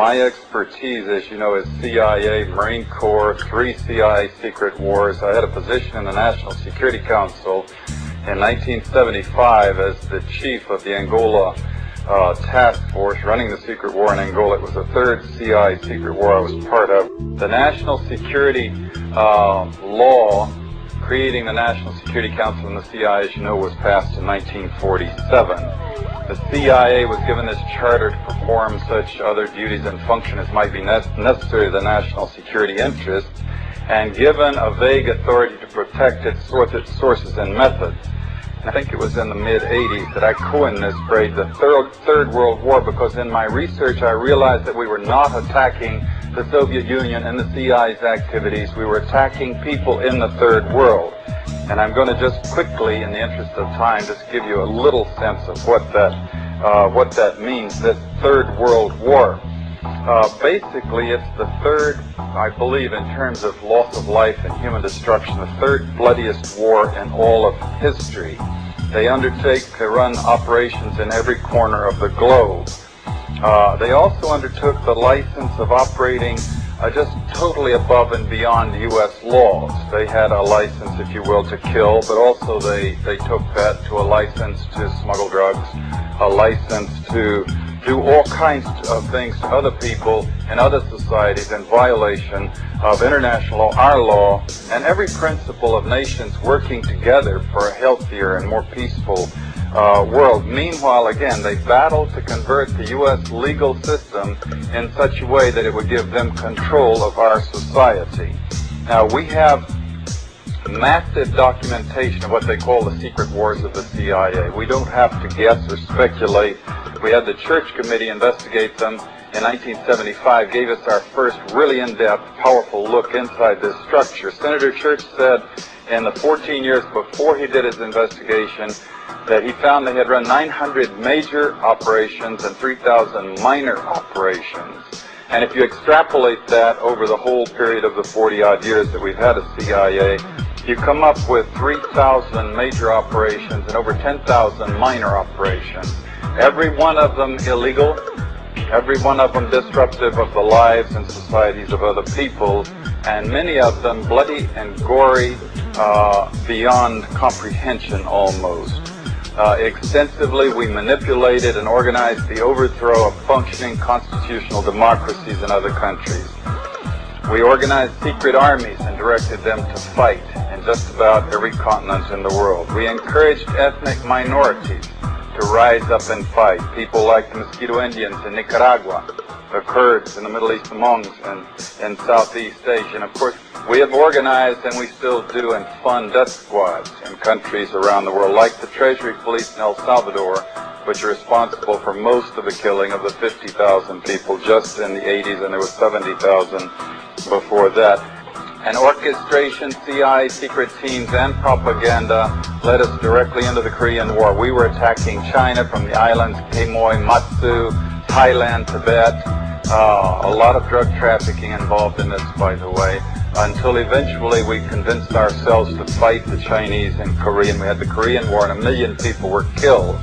My expertise, as you know, is CIA, Marine Corps, 3 CIA secret wars. I had a position in the National Security Council in 1975 as the chief of the Angola task force running the secret war in Angola. It was the 3rd CIA secret war I was part of. The national security law creating the National Security Council and the CIA, as you know, was passed in 1947. The CIA was given this charter to perform such other duties and functions as might be necessary to the national security interests, and given a vague authority to protect its sources and methods. I think it was in the mid-'80s that I coined this phrase, the Third World War, because in my research I realized that we were not attacking the Soviet Union and the CIA's activities. We were attacking people in the Third World. And I'm going to just quickly, in the interest of time, just give you a little sense of what that means, this Third World War. Basically, it's the third, I believe, in terms of loss of life and human destruction, the third bloodiest war in all of history. They undertake to run operations in every corner of the globe. They also undertook the license of operating just totally above and beyond U.S. laws. They had a license, if you will, to kill, but also they took that to a license to smuggle drugs, a license to do all kinds of things to other people in other societies in violation of international law, our law, and every principle of nations working together for a healthier and more peaceful world. Meanwhile, again, they battled to convert the U.S. legal system in such a way that it would give them control of our society. Now, we have massive documentation of what they call the secret wars of the CIA. We don't have to guess or speculate. We had the Church Committee investigate them in 1975, gave us our first really in-depth, powerful look inside this structure. Senator Church said in the 14 years before he did his investigation that he found they had run 900 major operations and 3,000 minor operations. And if you extrapolate that over the whole period of the 40-odd years that we've had a CIA, you come up with 3,000 major operations and over 10,000 minor operations. Every one of them illegal, every one of them disruptive of the lives and societies of other people, and many of them bloody and gory beyond comprehension almost. Extensively, we manipulated and organized the overthrow of functioning constitutional democracies in other countries. We organized secret armies and directed them to fight in just about every continent in the world. We encouraged ethnic minorities to rise up and fight. People like the Mosquito Indians in Nicaragua, the Kurds in the Middle East, the Monks in Southeast Asia. And of course, we have organized, and we still do, and fund death squads in countries around the world, like the Treasury Police in El Salvador, which are responsible for most of the killing of the 50,000 people just in the 80s, and there was 70,000 before that. And orchestration, CIA, secret teams, and propaganda led us directly into the Korean War. We were attacking China from the islands Quemoy, Matsu, Thailand, Tibet. A lot of drug trafficking involved in this, by the way, until eventually we convinced ourselves to fight the Chinese and Korean. We had the Korean War, and 1 million people were killed.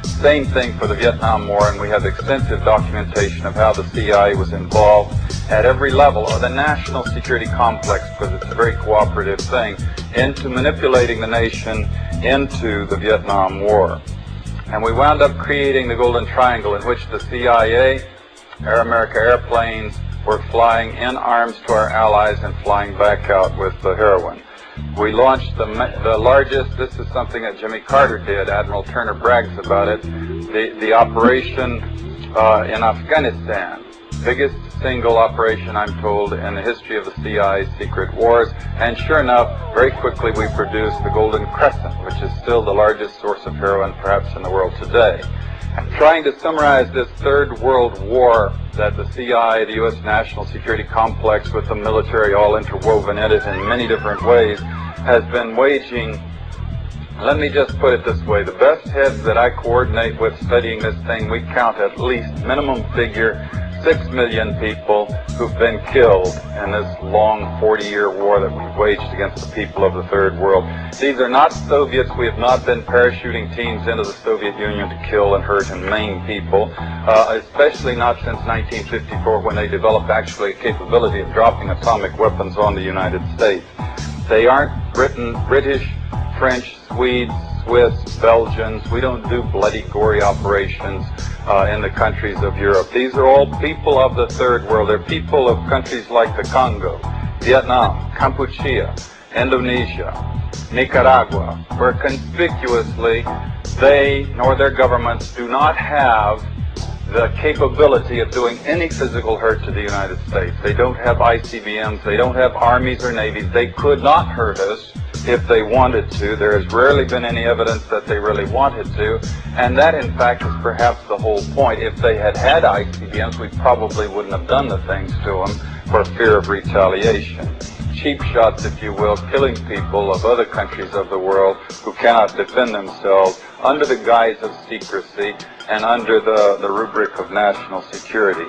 Same thing for the Vietnam War, and we have extensive documentation of how the CIA was involved at every level of the national security complex, because it's a very cooperative thing, into manipulating the nation into the Vietnam War. And we wound up creating the Golden Triangle, in which the CIA, Air America airplanes, were flying in arms to our allies and flying back out with the heroin. We launched the largest, this is something that Jimmy Carter did, Admiral Turner brags about it, the operation in Afghanistan. Biggest single operation, I'm told, in the history of the CIA's secret wars. And sure enough, very quickly we produced the Golden Crescent, which is still the largest source of heroin perhaps in the world today. I'm trying to summarize this Third World War that the CIA, the U.S. national security complex with the military all interwoven in it in many different ways, has been waging. Let me just put it this way. The best heads that I coordinate with studying this thing, we count at least minimum figure 6 million people who've been killed in this long 40-year war that we've waged against the people of the Third World. These are not Soviets. We have not been parachuting teams into the Soviet Union to kill and hurt and maim people, especially not since 1954 when they developed actually a capability of dropping atomic weapons on the United States. They aren't British, French, Swedes, Swiss, Belgians. We don't do bloody, gory operations in the countries of Europe. These are all people of the Third World. They're people of countries like the Congo, Vietnam, Cambodia, Indonesia, Nicaragua, where conspicuously they nor their governments do not have the capability of doing any physical hurt to the United States. They don't have ICBMs. They don't have armies or navies. They could not hurt us if they wanted to. There has rarely been any evidence that they really wanted to, and that in fact is perhaps the whole point. If they had had ICBMs, we probably wouldn't have done the things to them for fear of retaliation. Cheap shots, if you will, killing people of other countries of the world who cannot defend themselves under the guise of secrecy and under the rubric of national security.